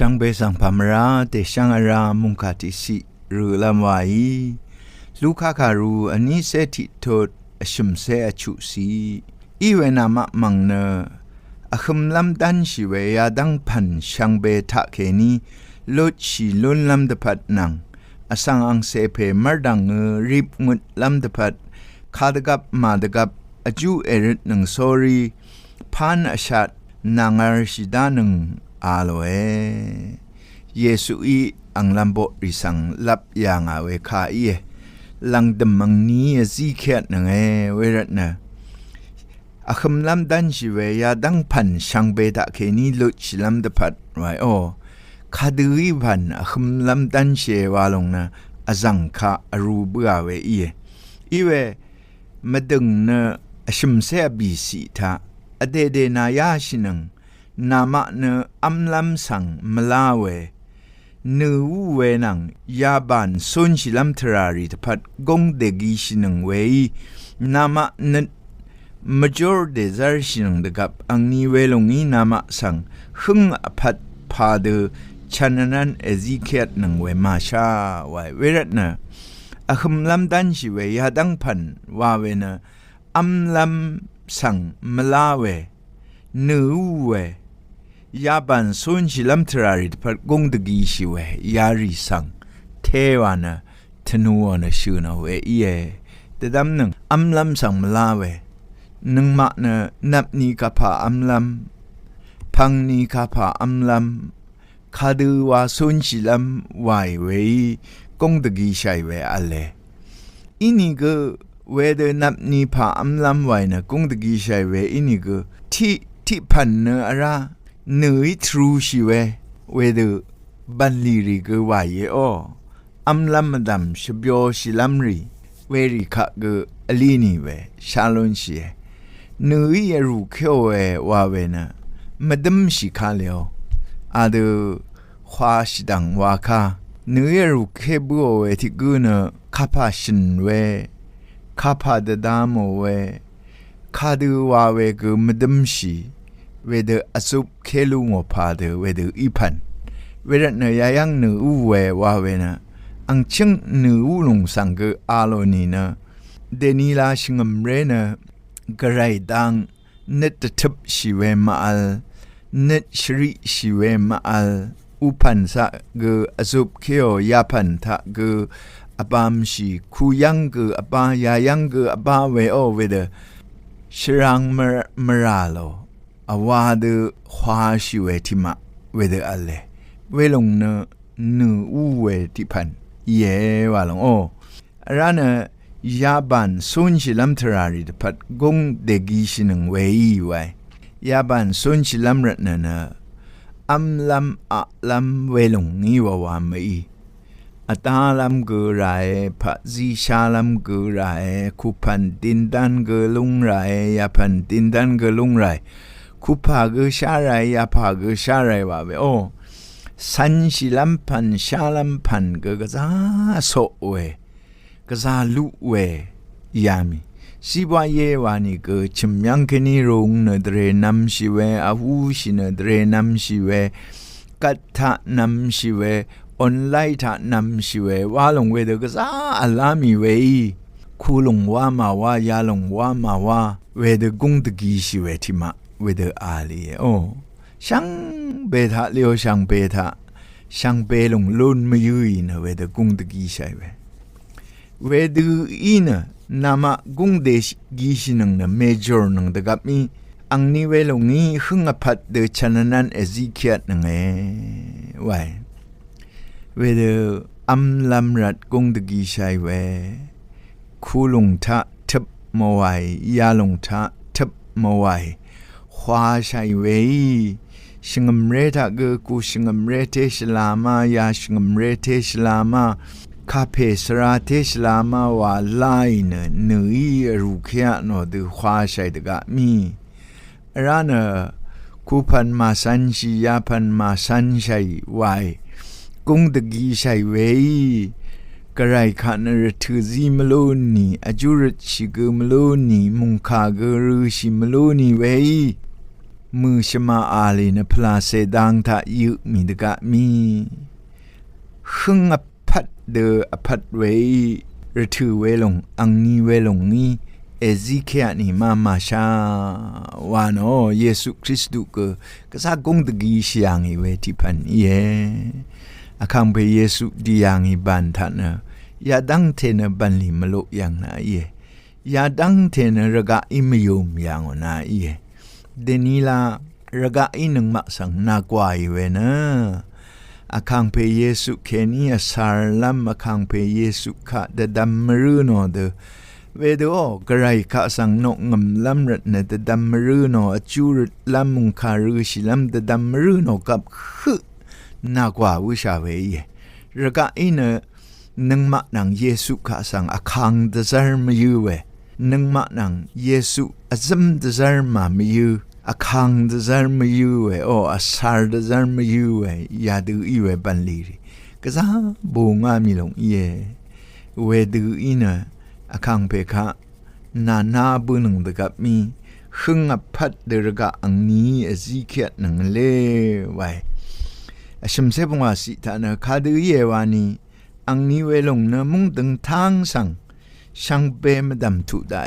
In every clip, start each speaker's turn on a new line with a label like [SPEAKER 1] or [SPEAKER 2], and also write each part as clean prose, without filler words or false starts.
[SPEAKER 1] ช่างเบสังพามราเตช่างอารามุงคาติสิรูลำวายลูกค้าคารูอันนี้เสถิโทษชุมเสอชุสีอีเวนามะมังเนอคุมลำดันชิเวยาดังพันช่างเบทะเคนีลดชีลุนลำดพัดนังอสังอังเสเพมรดังริบงุดลำดพัดคาดกับมาดกับอจูเอริตนังโซรีพันอชัดนางอารชิดานังอาโลเอเยซูอีอังลัมโบริสังลับยางอาเวคาอีลังดมังนี้ซีเขียดนังเวรัตนะอคำลำดันชิเวยาดังพันช่างเบตะเคนีลุชิลำดพัดไว้โอคาดือพันอคำลำดันเชวาลงนะอจังคาอรูเบือเวอีเวมาดึงเนอชิมเสบีสีทาอเดเดนายาชินังนามะเนอัมลัมสังมลาเวนูเวนังยาบันสุนชิลัมทรารีตพัดกงเดกิชินังเวนามะเนmajor desirtion de gap angni welongi nama sang hung aphat phade chananan ezikiat nang we masha wai weratna akhum lam dan shi we yadang phan wa we na amlam sang malawe nu we yaban sun shi lam trari phat gong de gi shi we yari sang thewana thnuwa na shuna we ye tedam nang amlam sang malaweนึงมะเนนับนีกะพาอัมลัมพังนีกะพาอัมลัมคาดูวาซุนชิลัมวายเวกงตะกีชัยเวอะเลอินี่ก็เวเดนับนีพาอัมลัมวายนะกงตะกีชัยเวอินี่ก็ที่พันเนอะระเนยทรูชิเวเวเดบันลีรีก็วายออัมลัมมดัมชบยอชิลัมรีเวริคะก็อลีนี่เวชาลอนชีนูยรูเขียวเววาเวนะมาดมชิคาเลวอาดูควาชิดังวาคานูยรูเคบัวเวที่กูนะคาพาชินเวคาพาเดดามเวคาดูวาเวกูมาดมชิเวเดอสุบเคลุงอพาเดเวเดอีพันเวรัตเนยยังนูเววาเวนะอังชิงนูลงสังเกอาโลนีนะเดนีลาชิงมเรนะกระไรดังเนตทับชีเวมาอัลเนตชริชีเวมาอัลอุพันสะเกอสุบเขียวยาพันทะเกอบามชีคูยังเกอบายายังเกอบาเวโอเวเดชรังมราโลอวาเดควาชีเวทิมะเวเดอัลเลเวลงเนนูอูเวทิพันเยวาลงโอร้านยาบันสุนชิลัมทรารีตพัดกงเดกิชินังเวยีไว้ยาบันสุนชิลัมรัตนะนะอัมลัมอะลัมเวลงนีวาวามีอัตาลัมกุไรพะซีชาลัมกุไรคุพันตินดันกุลุงไรยาพันตินดันกุลุงไรคุพากุชาไรยาพากุชาไรวาเวโอสันชิลัมพันชาลัมพันกุกะซาโซเวกษาลุเวยามีสิบวาเยวานิก็ชิมยังคณีรงเนเดรนัมชิเวอาวูชิเนเดรนัมชิเวกัตถะนัมชิเวออนไลน์ถะนัมชิเววาลงเวเดกษาอัลลามีเวคูลงวามาวายาลงวามาวาเวเดกุงตะกีชิเวทิมะเวเดอาลีโอช่างเบทะเลียวช่างเบทะช่างเบลงลุนไม่ยืนเวเดกุงตะกีชัยเวเวดูอีนะนามะกุงเดชกิชินังนะเมจอร์นังตะกับมีอังนี้เวลงนี้หึงอภัดเดชนันันเอซิเคียตนังไว้เวดูอัมลัมรัดกุงตะกีชัยเวคูลงทะทับมาไว้ยาลงทะทับมาไว้ควาชัยเวชิงมเรทะเกกูชิงมเรเทชลามายาชิงมเรเทชลามาคาเพสราเทชลามาวาไลน์เนยรูเคียโนดูควาชัยตะกะมีร้านคูพันมาสันชิยาพันมาสันชัยไวกุงตะกีชัยเวกระไรขันรถือซีมโลนีอจุรชิกมโลนีมุงคากรือชิมโลนีเว มือชมาอาลีนพลาเสดังทะยุมีดกะมีฮึงอพัดเดอพัดเวระถือเวลงอังนีเวลงนี้เอซิเคียนี่มาชาวานโอเยซูคริสต์ก็ซากงตะกีเสียงอีเวที่พันเยอาคังไปเยซูดียังอีบันทันนะยาดังเทนบันลิมโลยังนาเยยาดังเทนระกะอิมยุมยังนาเยเดนีลาระกะอินึงมักสังนากว่าอีเวนะอาคังไปเยซูเคนีอาสารลัมอาคังไปเยซูขะเดดัมมรุโนเดเวโดกระไรข้าสังนกงำลำรัดเนตดัมมรุโนจูรลำมุงคารุชิลำเดดัมมรุโนกับฮึนากว่าวิชาเวียระกะอินนึงมานังเยซูข้าสังอาคังเดซาร์มยูเวนึงมานังเยซูอาซัมเดซาร์มามียูอาคังเดซาร์มยูเวโออาซาร์เดซาร์มยูเวยาดูอีเวบันลีก็ซาบูงามีลงเยเวดูอินอาคังเพคะนาบุนึงเดกับมีฮึงอพัดเดรกะอังนี้อซิเคียนังเลไว้ชมเสพงวาสิทานะคาดูเยวานีอังนี้เวลงนะมุ่งถึงทางสังช่างเปมดำทุดา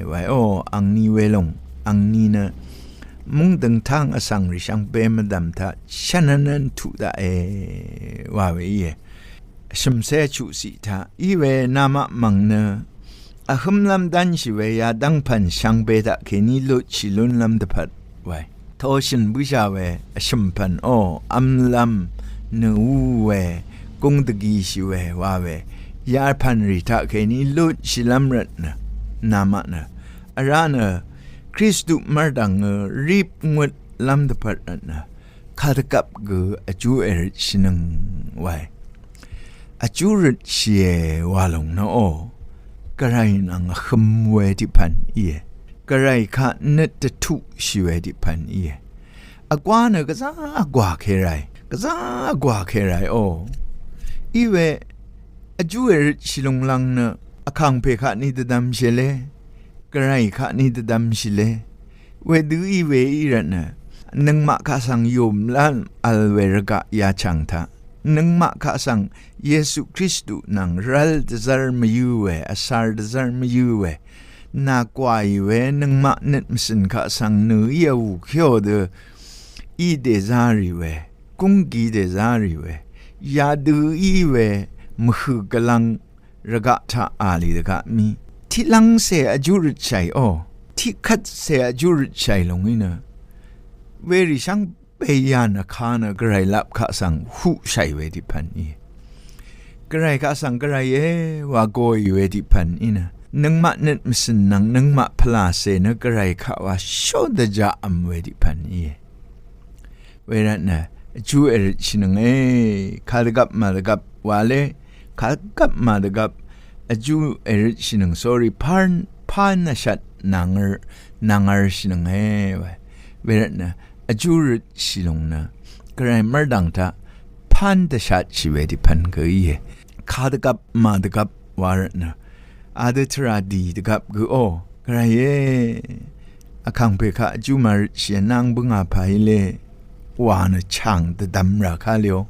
[SPEAKER 1] ไว้โออังนี้เวลงอังนี้นะมุ่งถึงทางอสังริช่างเปมดำทาฉันนั้นทุดาว่าเวยชมเสชุสิทาอีเวนามะมังนะอาหึมลำดันชิเวยาดังพันช่างเบดะเคนีลุชิลุนลำดพัดไว้ทอชินบุชาเวชิมพันโออัมลำนูเวกงตะกีชิเวว่าเวยาพันริทะเคนีลุชิลัมรัดนะนามะนะอารานะคริสตุมาดังรีบงวดลำดพัดนะคาตกับกอจูเอริชินังไว้อจูริเชียวาลงนะโอกระไรนังขมเวดิพันเอกระไรข้าเนตทุชิเวดิพันอากวาเนก็ซากว่าเคไรก็ซากว่าเคไรโออีเวอจูเอริชิลงลังเนอคังเพคะนิดดำเชเลกระไรคะนิดดำเชเลเวดูอีเวอีระนะนึงมะข้าสังยมลันอัลเวรกะยาชังทะนึงมะข้าสังเยซูคริสต์นังรัลดซาร์มยูเวอาซาร์ดซาร์มยูเวนากว่าเวนึงมะเน็ตมสินข้าสังเนื้อยูเขียวเดอีเดซาริเวกุงกีเดซาริเวยาดูอีเวมหือกลังระกะทะอาลีดกะมีที่ลังเสียจูริชัยโอที่คัดเสียจูริชัยลงนี่นะเวริช่างเปียนคานะกระไรลับข้าสังหูใช่เวดิพันอีกระไรข้าสังกระไรว่าโกยเวดิพันอีนะนึงมาเน็ตมิสินนังนึงมาพลาเซนะกระไรข้าว่าโชดจาอัมเวดิพันอีเวรันนะจูเอริชินังคาดกับมาดกับวาเลคาดกับมาดกับจูเอริชินัง sorry พานนะชัดนางชินังเวรันนะอจูรชิลงนะกระไรมาดังท่าพันเดชัดชีเวดิพันก็ยี่ขาดกับมาดกับวาระนะอาเดทราดีดกับก็โอกระไรอาคังเพคะจูมาเชียนางบุงอาภัยเลวานช่างเดดัมราคาเลียว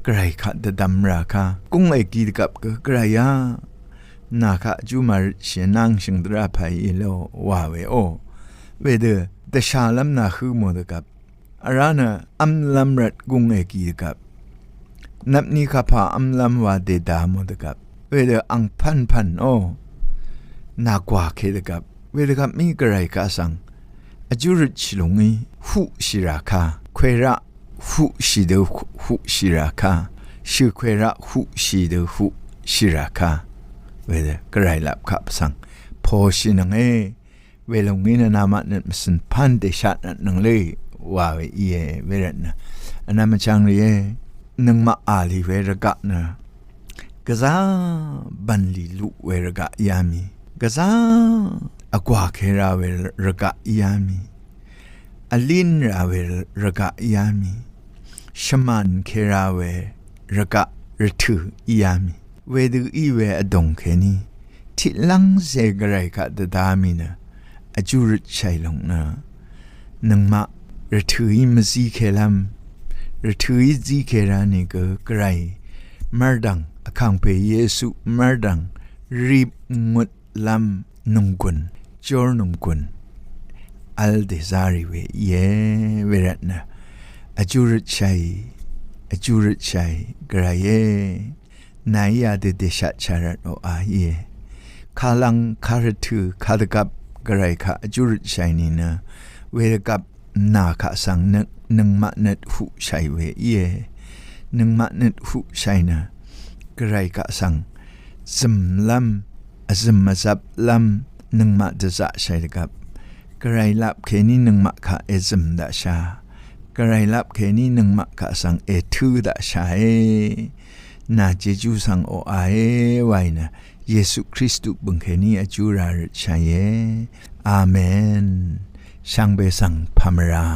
[SPEAKER 1] กระไรคะเดดัมราคากุ้งไอกีดกับก็กระไรนาคะจูมาเชียนางชิงดราภัยเลวว่าเวโอเวเดแต่ชาลัมนาคือโมดกับอารานะอัมลัมรัดกุงเอกีกับนับนี้ข้าพาอัมลัมวาเดดาโมดกับเวเดอังพันโอนากว่าเคดกับเวเดกับมีกระไรกาสังอจุริชิลงีหุชิราคาเควระหุชิเดหุชิราคาชื่อเควระหุชิเดหุชิราคาเวเดกระไรลับกับสังพอชินังเวลงนี้นะนามันนั้นมันพันเดชัดนั่งเลยว่าเวเวรนะอันนั้นมันช่างเลยนึงมาอาลีเวรกะนะกะซาบันลีลุเวรกะยามีกะซาอากว่าเคราเวรกะยามีอลินราเวรกะยามีชมันเคราเวรกะรถุยามีเวดูอีเวอดงเคนีที่ลังเซกไรกะดดามีนะอจูริชัยลงนะนังมะ ระถือมซีเคลัมระถือซีเครานี่ก็ไกรมาดังข้างเปเยซูมาดังรีบงดลำนุงกุนจอร์นุงกุนอัลเดซาริเวเยเวรัตนะอจูรชัยกระเยนายาเดเดชะชารัตโออาเยคาลังคาร์ถือคาดกับกระไรค่ะอจูรชัยนี่นะเวรกับนาคาสังนึงมาเนตหุชัยเวเยนึงมาเนตหุชัยนะกระไรกะสังซึมลำซึมมาซับลำนึงมาเดจะชัยกับกระไรลับเคนี่นึงมาค่ะเอซึมดาชากระไรลับเคนี่นึงมาค่ะสังเอทูดาชาเอนาเจจูสังโออาเอไว้นะเยซูคริสต์บุญเคนี่อจูราชชัยอาเมนช่างเบสังพามรา